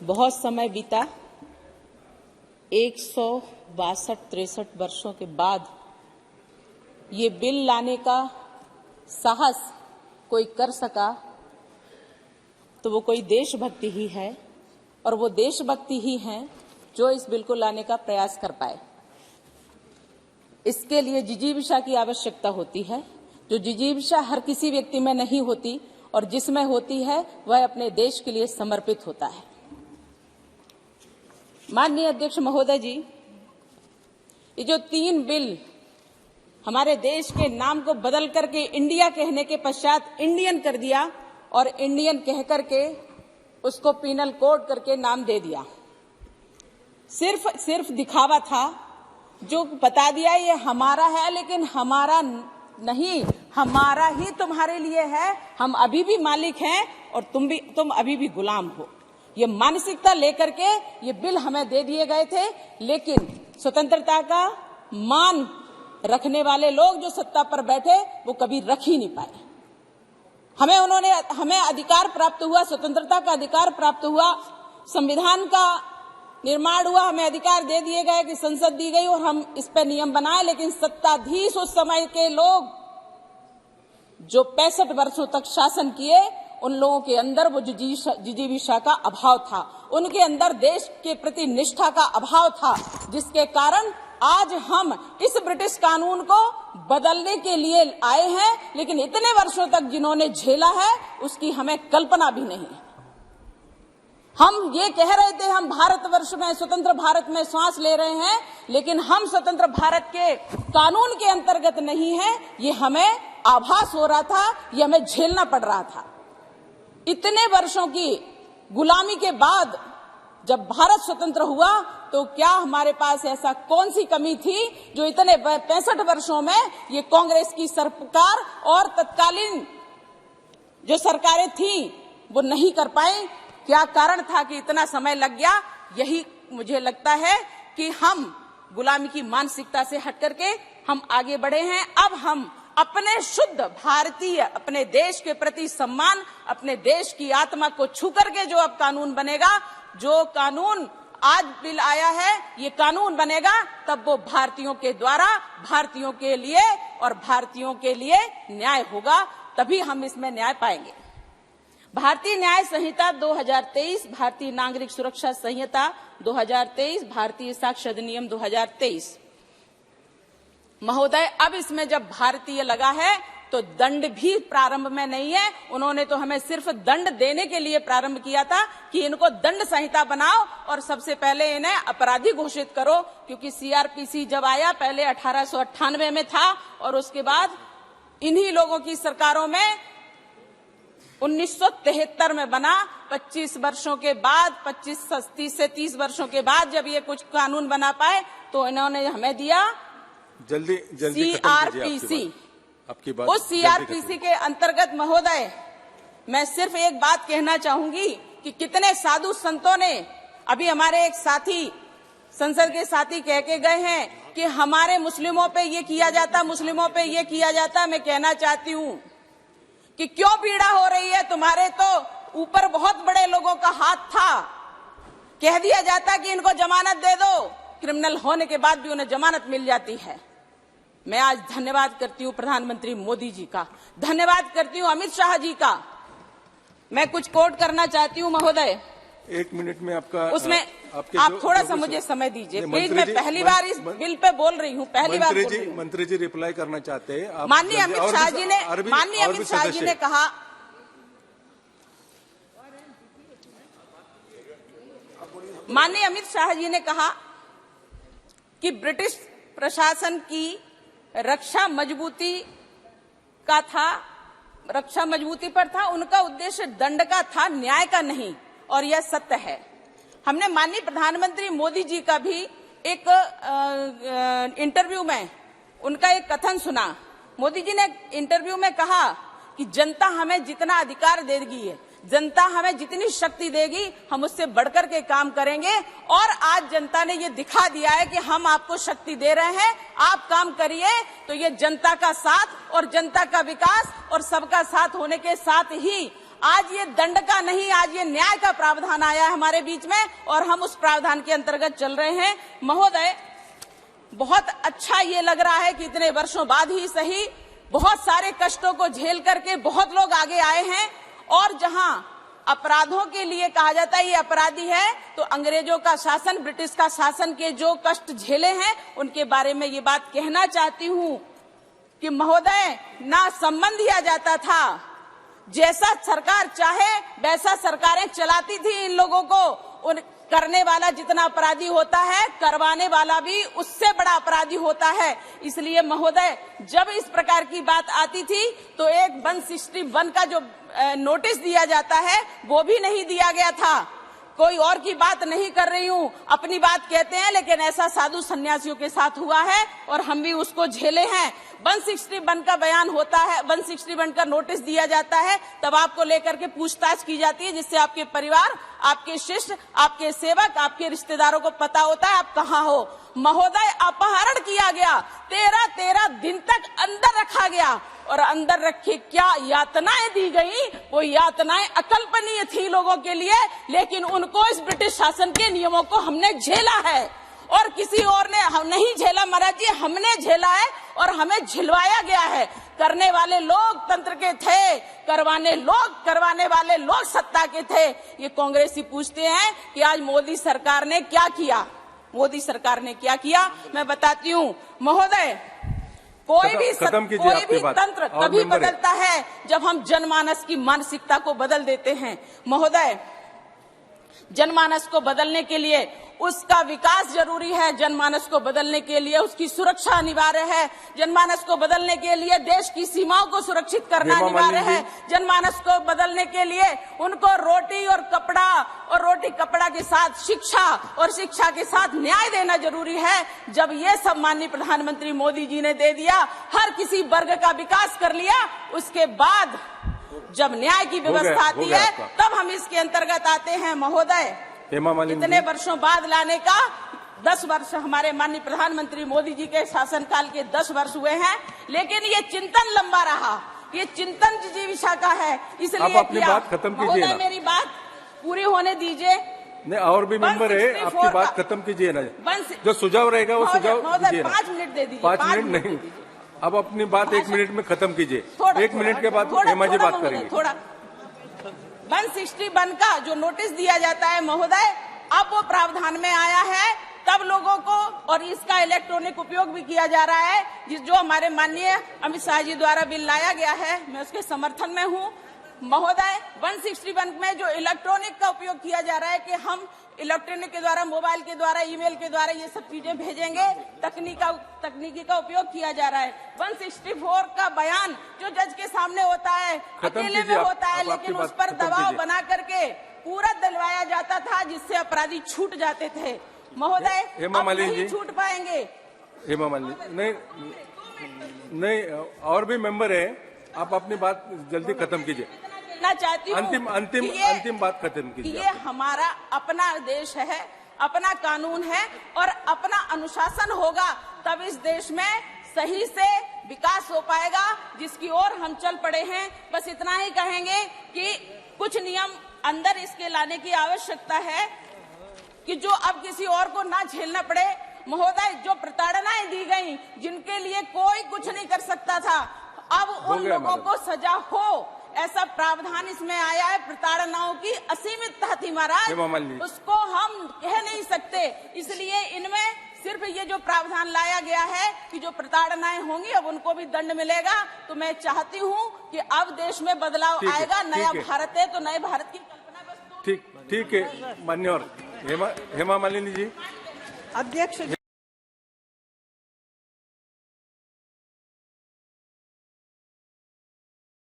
बहुत समय बीता, 162-63 वर्षों के बाद ये बिल लाने का साहस कोई कर सका तो वो कोई देशभक्ति ही है, और वो देशभक्ति ही है जो इस बिल को लाने का प्रयास कर पाए। इसके लिए जिजीविषा की आवश्यकता होती है, जो जिजीविषा हर किसी व्यक्ति में नहीं होती, और जिसमें होती है वह अपने देश के लिए समर्पित होता है। माननीय अध्यक्ष महोदय जी, ये जो 3 बिल हमारे देश के नाम को बदल करके इंडिया कहने के पश्चात इंडियन कर दिया, और इंडियन कह करके उसको पीनल कोड करके नाम दे दिया, सिर्फ दिखावा था। जो बता दिया ये हमारा है, लेकिन हमारा नहीं, हमारा ही तुम्हारे लिए है। हम अभी भी मालिक हैं और तुम अभी भी गुलाम हो। ये मानसिकता लेकर के ये बिल हमें दे दिए गए थे, लेकिन स्वतंत्रता का मान रखने वाले लोग जो सत्ता पर बैठे वो कभी रख ही नहीं पाए। हमें अधिकार प्राप्त हुआ, स्वतंत्रता का अधिकार प्राप्त हुआ, संविधान का निर्माण हुआ, हमें अधिकार दे दिए गए कि संसद दी गई और हम इस पर नियम बनाए, लेकिन सत्ताधीश उस समय के लोग जो 65 वर्षों तक शासन किए, उन लोगों के अंदर वो जिजीविषा का अभाव था, उनके अंदर देश के प्रति निष्ठा का अभाव था, जिसके कारण आज हम इस ब्रिटिश कानून को बदलने के लिए आए हैं। लेकिन इतने वर्षों तक जिन्होंने झेला है उसकी हमें कल्पना भी नहीं है। हम ये कह रहे थे हम भारतवर्ष में, स्वतंत्र भारत में सांस ले रहे हैं, लेकिन हम स्वतंत्र भारत के कानून के अंतर्गत नहीं है, ये हमें आभास हो रहा था, ये हमें झेलना पड़ रहा था। इतने वर्षों की गुलामी के बाद जब भारत स्वतंत्र हुआ तो क्या हमारे पास ऐसा कौन सी कमी थी जो इतने 65 वर्षों में ये कांग्रेस की सरकार और तत्कालीन जो सरकारें थी वो नहीं कर पाई? क्या कारण था कि इतना समय लग गया? यही मुझे लगता है कि हम गुलामी की मानसिकता से हट करके हम आगे बढ़े हैं। अब हम अपने शुद्ध भारतीय, अपने देश के प्रति सम्मान, अपने देश की आत्मा को छू करके जो अब कानून बनेगा, जो कानून आज बिल आया है ये कानून बनेगा, तब वो भारतीयों के द्वारा, भारतीयों के लिए और भारतीयों के लिए न्याय होगा, तभी हम इसमें न्याय पाएंगे। भारतीय न्याय संहिता 2023, भारतीय नागरिक सुरक्षा संहिता 2023, भारतीय साक्ष्य अधिनियम 2023। महोदय, अब इसमें जब भारतीय लगा है तो दंड भी प्रारंभ में नहीं है। उन्होंने तो हमें सिर्फ दंड देने के लिए प्रारंभ किया था कि इनको दंड संहिता बनाओ और सबसे पहले इन्हें अपराधी घोषित करो, क्योंकि सीआरपीसी जब आया पहले 1898 में था और उसके बाद इन्हीं लोगों की सरकारों में 1973 में बना। 25 वर्षों के बाद, 30 से 30 वर्षों के बाद जब ये कुछ कानून बना पाए तो इन्होंने हमें दिया जल्दी सीआरपीसी। आपकी बात उस सीआरपीसी के अंतर्गत महोदय मैं सिर्फ एक बात कहना चाहूंगी कि कितने साधु संतों ने, अभी हमारे एक साथी, संसद के साथी कह के गए हैं कि हमारे मुस्लिमों पे ये किया जाता, मुस्लिमों पे ये किया जाता। मैं कहना चाहती हूँ कि क्यों पीड़ा हो रही है? तुम्हारे तो ऊपर बहुत बड़े लोगों का हाथ था। कह दिया जाता कि इनको जमानत दे दो, क्रिमिनल होने के बाद भी उन्हें जमानत मिल जाती है। मैं आज धन्यवाद करती हूँ प्रधानमंत्री मोदी जी का, धन्यवाद करती हूँ अमित शाह जी का। मैं कुछ कोट करना चाहती हूँ महोदय। 1 मिनट में आपका उसमें आप थोड़ा सा मुझे समय दीजिए प्लीज। मैं पहली बार इस बिल पे बोल रही हूँ, पहली बार बोल रही हूँ। मंत्री जी रिप्लाई करना चाहते हैं। माननीय अमित शाह जी ने कहा, माननीय अमित शाह जी ने कहा कि ब्रिटिश प्रशासन की रक्षा मजबूती पर था, उनका उद्देश्य दंड का था, न्याय का नहीं, और यह सत्य है। हमने माननीय प्रधानमंत्री मोदी जी का भी एक इंटरव्यू में उनका एक कथन सुना। मोदी जी ने इंटरव्यू में कहा कि जनता हमें जितना अधिकार देगी, जनता हमें जितनी शक्ति देगी, हम उससे बढ़कर के काम करेंगे। और आज जनता ने ये दिखा दिया है कि हम आपको शक्ति दे रहे हैं, आप काम करिए। तो ये जनता का साथ और जनता का विकास और सबका साथ होने के साथ ही आज ये दंड का नहीं, आज ये न्याय का प्रावधान आया है हमारे बीच में और हम उस प्रावधान के अंतर्गत चल रहे हैं। महोदय, बहुत अच्छा ये लग रहा है कि इतने वर्षों बाद ही सही बहुत सारे कष्टों को झेल करके बहुत लोग आगे आए हैं और जहां अपराधों के लिए कहा जाता है ये अपराधी है, तो अंग्रेजों का शासन, ब्रिटिश का शासन के जो कष्ट झेले हैं उनके बारे में ये बात कहना चाहती हूँ कि महोदय, ना सम्मान दिया जाता था, जैसा सरकार चाहे वैसा सरकारें चलाती थी इन लोगों को। उन करने वाला जितना अपराधी होता है, करवाने वाला भी उससे बड़ा अपराधी होता है। इसलिए महोदय, जब इस प्रकार की बात आती थी तो एक 161 का जो नोटिस दिया जाता है वो भी नहीं दिया गया था। कोई और की बात नहीं कर रही हूँ, अपनी बात कहते हैं, लेकिन ऐसा साधु सन्यासियों के साथ हुआ है और हम भी उसको झेले हैं। 161 का बयान होता है, 161 का नोटिस दिया जाता है, तब आपको लेकर के पूछताछ की जाती है, जिससे आपके परिवार, आपके शिष्य, आपके सेवक, आपके रिश्तेदारों को पता होता है आप कहाँ हो। महोदय, अपहरण किया गया, 13 दिन तक अंदर रखा गया और अंदर रखे क्या यातनाएं दी गई, वो यातनाएं अकल्पनीय थी लोगों के लिए, लेकिन उनको इस ब्रिटिश शासन के नियमों को हमने झेला है और किसी और ने हम नहीं झेला महाराज जी, हमने झेला है और हमें झिलवाया गया है। करने वाले लोग तंत्र के थे, करवाने वाले लोग सत्ता के थे। ये कांग्रेसी पूछते हैं कि आज मोदी सरकार ने क्या किया, मोदी सरकार ने क्या किया। मैं बताती हूँ महोदय, कोई भी तंत्र तभी बदलता है जब हम जनमानस की मानसिकता को बदल देते हैं। महोदय, जनमानस को बदलने के लिए उसका विकास जरूरी है, जनमानस को बदलने के लिए उसकी सुरक्षा अनिवार्य है, जनमानस को बदलने के लिए देश की सीमाओं को सुरक्षित करना अनिवार्य है, जनमानस को बदलने के लिए उनको रोटी और कपड़ा के साथ शिक्षा और शिक्षा के साथ न्याय देना जरूरी है। जब ये सब माननीय प्रधानमंत्री मोदी जी ने दे दिया, हर किसी वर्ग का विकास कर लिया, उसके बाद जब न्याय की व्यवस्था आती है तब हम इसके अंतर्गत आते हैं। महोदय, इतने वर्षों बाद लाने का 10 वर्ष हमारे माननीय प्रधानमंत्री मोदी जी के शासनकाल के 10 वर्ष हुए हैं, लेकिन ये चिंतन लंबा रहा, ये चिंतन जिजीविषा का है। इसलिए आप अपनी बात खत्म कीजिए, मेरी बात पूरी होने दीजिए। नहीं, और भी मेंबर है, आपकी बात खत्म कीजिए ना। जो सुझाव रहेगा वो सुझाव दीजिए। 5 मिनट दे दीजिए। 5 मिनट नहीं, अब अपनी बात 1 मिनट में खत्म कीजिए। 1 मिनट के बाद हेमा जी बात करेंगे। 161 का जो नोटिस दिया जाता है महोदय, अब वो प्रावधान में आया है, तब लोगों को और इसका इलेक्ट्रॉनिक उपयोग भी किया जा रहा है, जो हमारे माननीय अमित शाह जी द्वारा बिल लाया गया है, मैं उसके समर्थन में हूँ। महोदय, 161 में जो इलेक्ट्रॉनिक का उपयोग किया जा रहा है कि हम इलेक्ट्रॉनिक के द्वारा, मोबाइल के द्वारा, ईमेल के द्वारा ये सब चीजें भेजेंगे, तकनीकी का उपयोग किया जा रहा है। 164 का बयान जो जज के सामने होता है, अकेले में होता है, लेकिन उस पर दबाव बना करके पूरा दिलवाया जाता था, जिससे अपराधी छूट जाते थे। महोदय, अब नहीं छूट पाएंगे। हेमा मालिनी, नहीं, और भी मेंबर है, आप अपनी बात जल्दी खत्म कीजिए। चाहती हूँ अंतिम बात खत्म कीजिए। ये हमारा अपना देश है, अपना कानून है और अपना अनुशासन होगा, तब इस देश में सही से विकास हो पाएगा, जिसकी ओर हम चल पड़े हैं। बस इतना ही कहेंगे कि कुछ नियम अंदर इसके लाने की आवश्यकता है कि जो अब किसी और को ना झेलना पड़े। महोदय, जो प्रताड़नाएं दी गई, जिनके लिए कोई कुछ नहीं कर सकता था, अब उन लोगों को सजा हो, ऐसा प्रावधान इसमें आया है। प्रताड़नाओं की असीमितता थी महाराज, उसको हम कह नहीं सकते। इसलिए इनमें सिर्फ ये जो प्रावधान लाया गया है कि जो प्रताड़नाएं होंगी अब उनको भी दंड मिलेगा। तो मैं चाहती हूँ कि अब देश में बदलाव आएगा, नया भारत है, तो नए भारत की कल्पना बस। ठीक है, मान्यवर हेमा मालिनी जी, अध्यक्ष।